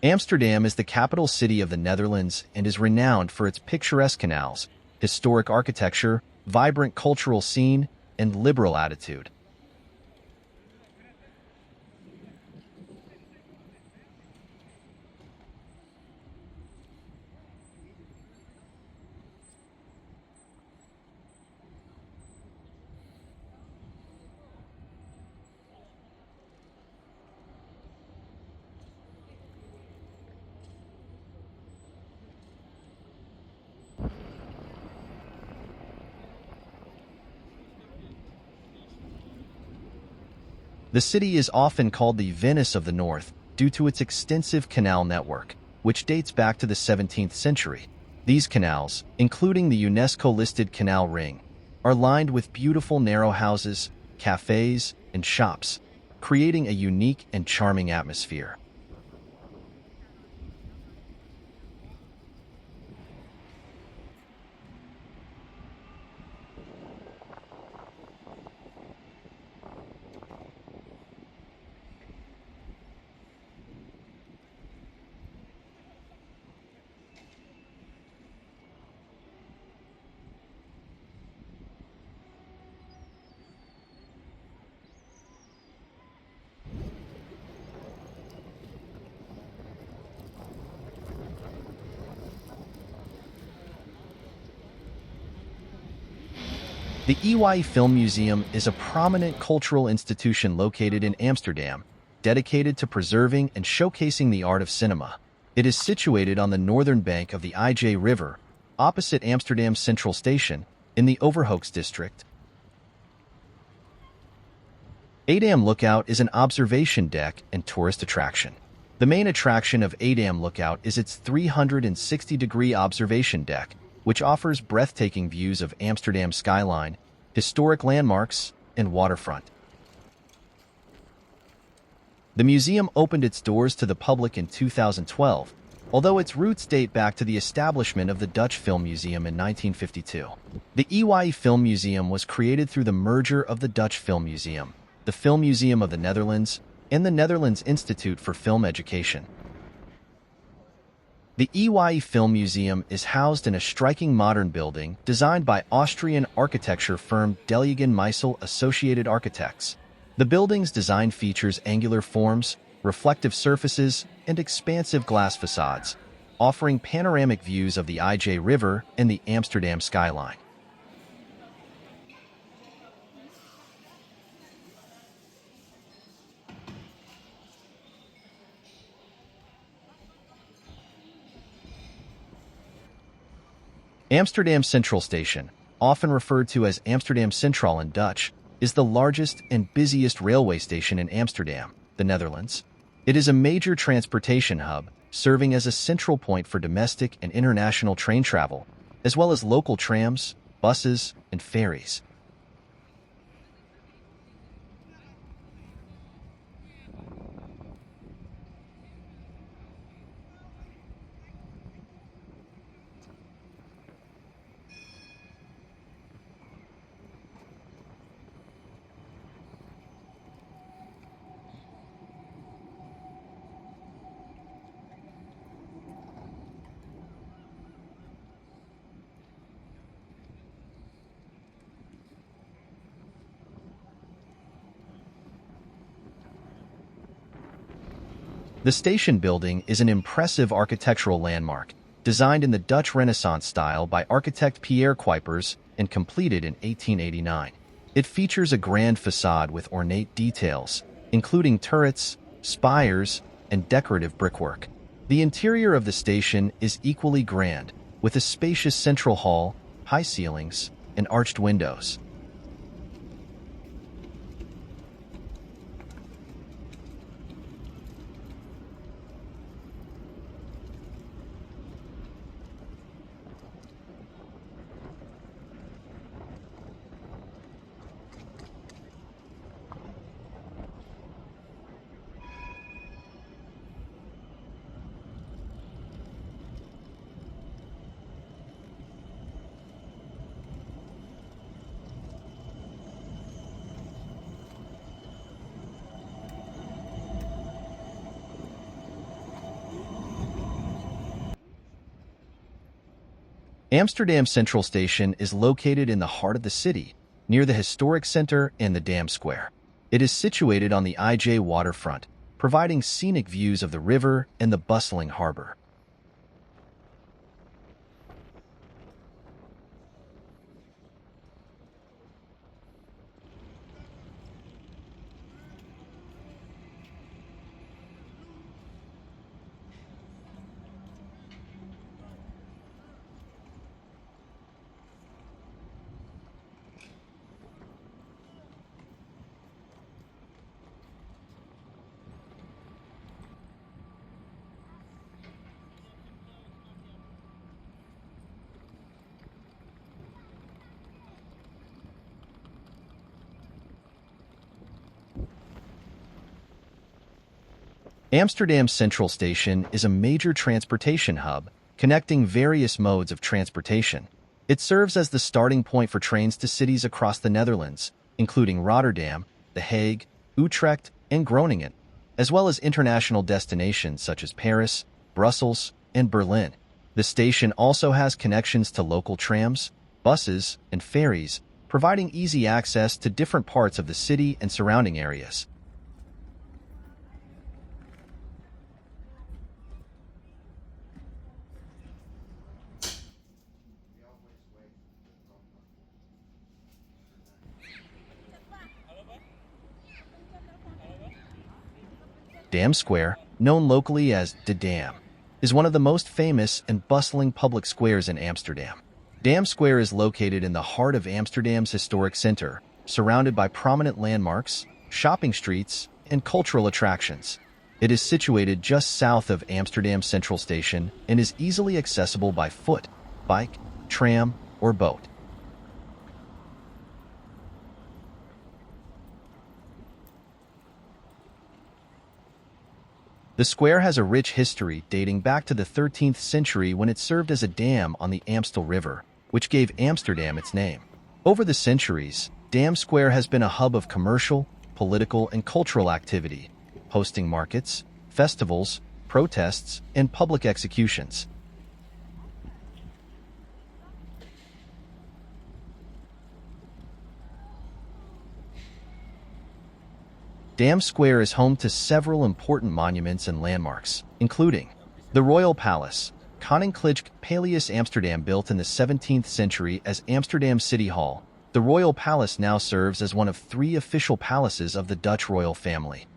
Amsterdam is the capital city of the Netherlands and is renowned for its picturesque canals, historic architecture, vibrant cultural scene, and liberal attitude. The city is often called the Venice of the North due to its extensive canal network, which dates back to the 17th century. These canals, including the UNESCO-listed Canal Ring, are lined with beautiful narrow houses, cafes, and shops, creating a unique and charming atmosphere. The EY Film Museum is a prominent cultural institution located in Amsterdam, dedicated to preserving and showcasing the art of cinema. It is situated on the northern bank of the IJ River, opposite Amsterdam Central Station, in the Overhoeks district. Edam Lookout is an observation deck and tourist attraction. The main attraction of Edam Lookout is its 360-degree observation deck, which offers breathtaking views of Amsterdam's skyline, historic landmarks, and waterfront. The museum opened its doors to the public in 2012, although its roots date back to the establishment of the Dutch Film Museum in 1952. The EY Film Museum was created through the merger of the Dutch Film Museum, the Film Museum of the Netherlands, and the Netherlands Institute for Film Education. The EY Film Museum is housed in a striking modern building designed by Austrian architecture firm Deliegan Meisel Associated Architects. The building's design features angular forms, reflective surfaces, and expansive glass facades, offering panoramic views of the IJ River and the Amsterdam skyline. Amsterdam Central Station, often referred to as Amsterdam Centraal in Dutch, is the largest and busiest railway station in Amsterdam, the Netherlands. It is a major transportation hub, serving as a central point for domestic and international train travel, as well as local trams, buses, and ferries. The station building is an impressive architectural landmark, designed in the Dutch Renaissance style by architect Pierre Cuypers and completed in 1889. It features a grand facade with ornate details, including turrets, spires, and decorative brickwork. The interior of the station is equally grand, with a spacious central hall, high ceilings, and arched windows. Amsterdam Central Station is located in the heart of the city, near the historic center and the Dam Square. It is situated on the IJ waterfront, providing scenic views of the river and the bustling harbor. Amsterdam Central Station is a major transportation hub connecting various modes of transportation. It serves as the starting point for trains to cities across the Netherlands, including Rotterdam, The Hague, Utrecht, and Groningen, as well as international destinations such as Paris, Brussels, and Berlin. The station also has connections to local trams, buses, and ferries, providing easy access to different parts of the city and surrounding areas. Dam Square, known locally as De Dam, is one of the most famous and bustling public squares in Amsterdam. Dam Square is located in the heart of Amsterdam's historic center, surrounded by prominent landmarks, shopping streets, and cultural attractions. It is situated just south of Amsterdam Central Station and is easily accessible by foot, bike, tram, or boat. The square has a rich history dating back to the 13th century when it served as a dam on the Amstel River, which gave Amsterdam its name. Over the centuries, Dam Square has been a hub of commercial, political, and cultural activity, hosting markets, festivals, protests, and public executions. Dam Square is home to several important monuments and landmarks, including the Royal Palace, Koninklijk Paleis Amsterdam, built in the 17th century as Amsterdam City Hall. The Royal Palace now serves as one of 3 official palaces of the Dutch royal family.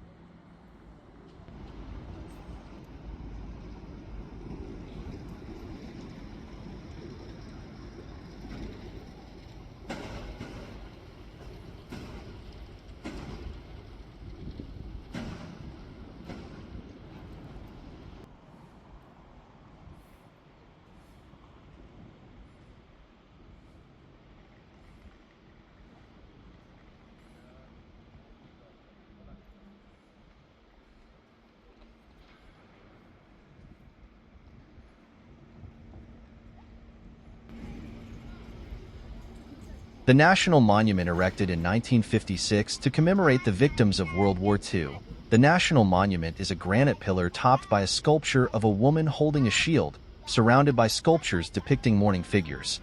The National Monument, erected in 1956 to commemorate the victims of World War II. The National Monument is a granite pillar topped by a sculpture of a woman holding a shield, surrounded by sculptures depicting mourning figures.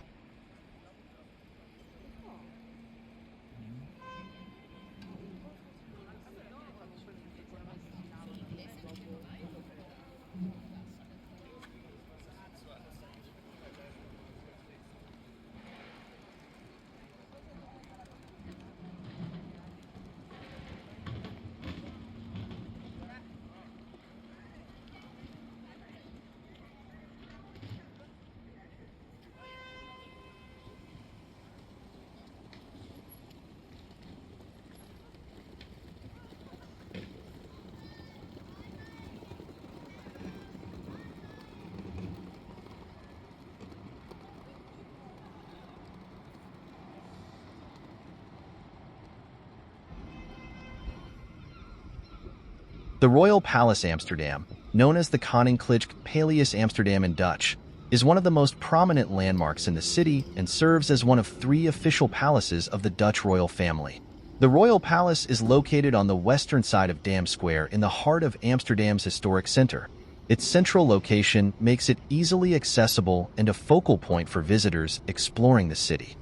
The Royal Palace Amsterdam, known as the Koninklijk Paleis Amsterdam in Dutch, is one of the most prominent landmarks in the city and serves as one of 3 official palaces of the Dutch royal family. The Royal Palace is located on the western side of Dam Square in the heart of Amsterdam's historic center. Its central location makes it easily accessible and a focal point for visitors exploring the city.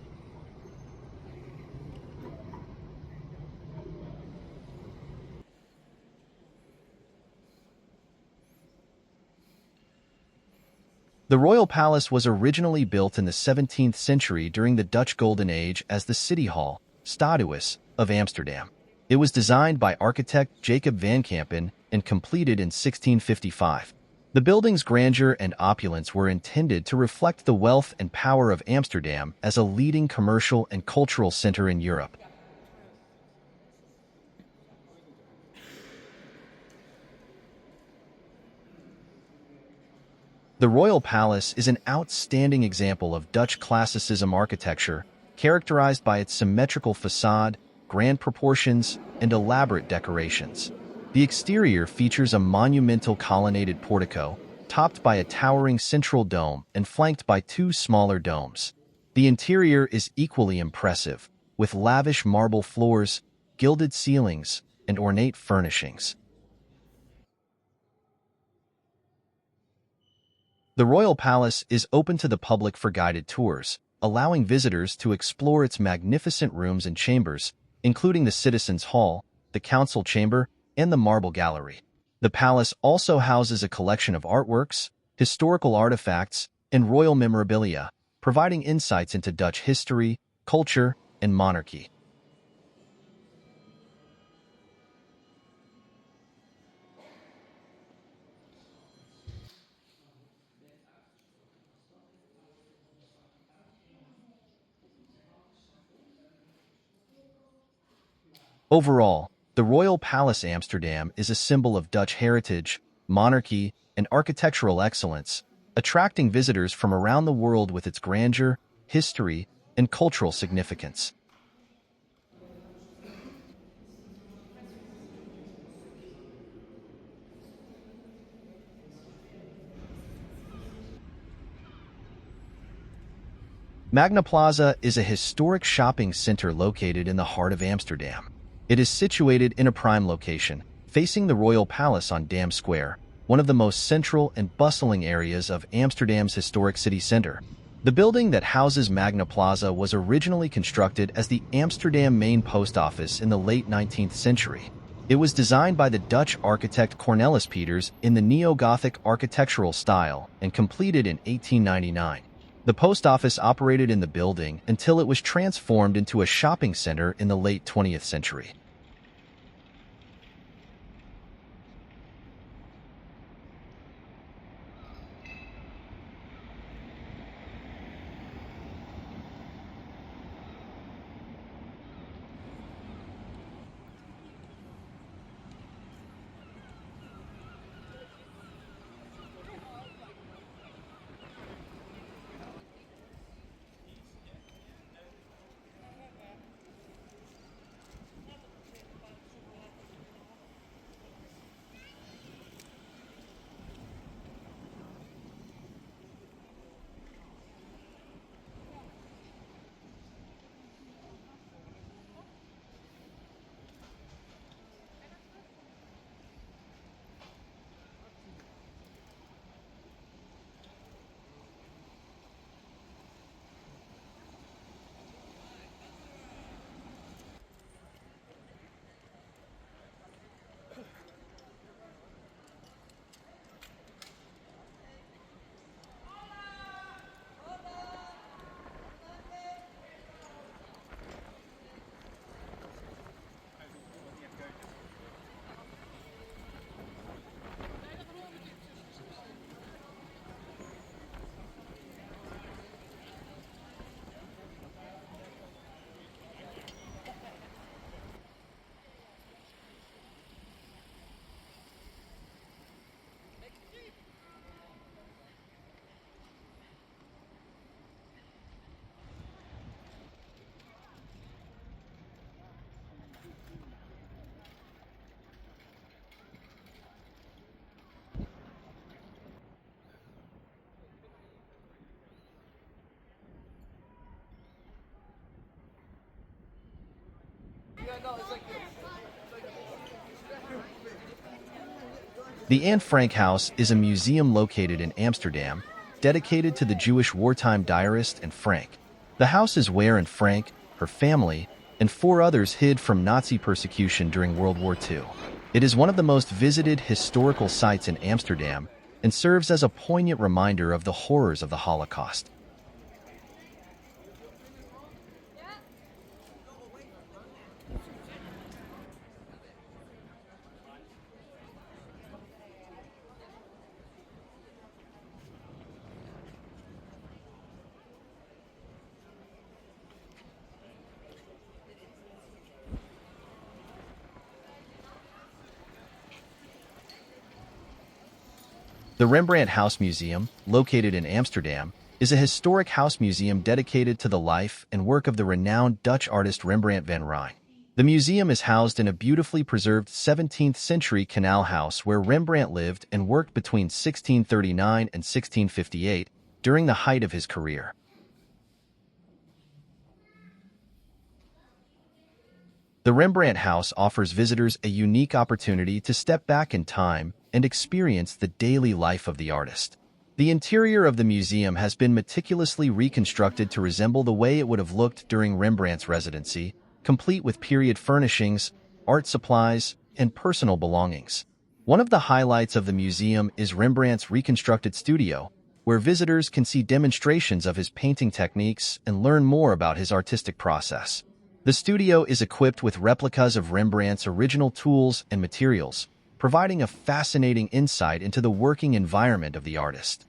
The Royal Palace was originally built in the 17th century during the Dutch Golden Age as the City Hall, Stadhuis, of Amsterdam. It was designed by architect Jacob van Campen and completed in 1655. The building's grandeur and opulence were intended to reflect the wealth and power of Amsterdam as a leading commercial and cultural center in Europe. The Royal Palace is an outstanding example of Dutch classicism architecture, characterized by its symmetrical facade, grand proportions, and elaborate decorations. The exterior features a monumental colonnaded portico, topped by a towering central dome and flanked by two smaller domes. The interior is equally impressive, with lavish marble floors, gilded ceilings, and ornate furnishings. The Royal Palace is open to the public for guided tours, allowing visitors to explore its magnificent rooms and chambers, including the Citizens' Hall, the Council Chamber, and the Marble Gallery. The palace also houses a collection of artworks, historical artifacts, and royal memorabilia, providing insights into Dutch history, culture, and monarchy. Overall, the Royal Palace Amsterdam is a symbol of Dutch heritage, monarchy, and architectural excellence, attracting visitors from around the world with its grandeur, history, and cultural significance. Magna Plaza is a historic shopping center located in the heart of Amsterdam. It is situated in a prime location, facing the Royal Palace on Dam Square, one of the most central and bustling areas of Amsterdam's historic city center. The building that houses Magna Plaza was originally constructed as the Amsterdam main post office in the late 19th century. It was designed by the Dutch architect Cornelis Peters in the neo-Gothic architectural style and completed in 1899. The post office operated in the building until it was transformed into a shopping center in the late 20th century. The Anne Frank House is a museum located in Amsterdam, dedicated to the Jewish wartime diarist Anne Frank. The house is where Anne Frank, her family, and four others hid from Nazi persecution during World War II. It is one of the most visited historical sites in Amsterdam and serves as a poignant reminder of the horrors of the Holocaust. The Rembrandt House Museum, located in Amsterdam, is a historic house museum dedicated to the life and work of the renowned Dutch artist Rembrandt van Rijn. The museum is housed in a beautifully preserved 17th-century canal house where Rembrandt lived and worked between 1639 and 1658 during the height of his career. The Rembrandt House offers visitors a unique opportunity to step back in time and experience the daily life of the artist. The interior of the museum has been meticulously reconstructed to resemble the way it would have looked during Rembrandt's residency, complete with period furnishings, art supplies, and personal belongings. One of the highlights of the museum is Rembrandt's reconstructed studio, where visitors can see demonstrations of his painting techniques and learn more about his artistic process. The studio is equipped with replicas of Rembrandt's original tools and materials, providing a fascinating insight into the working environment of the artist.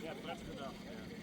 Ja, prettig gedaan. Ja.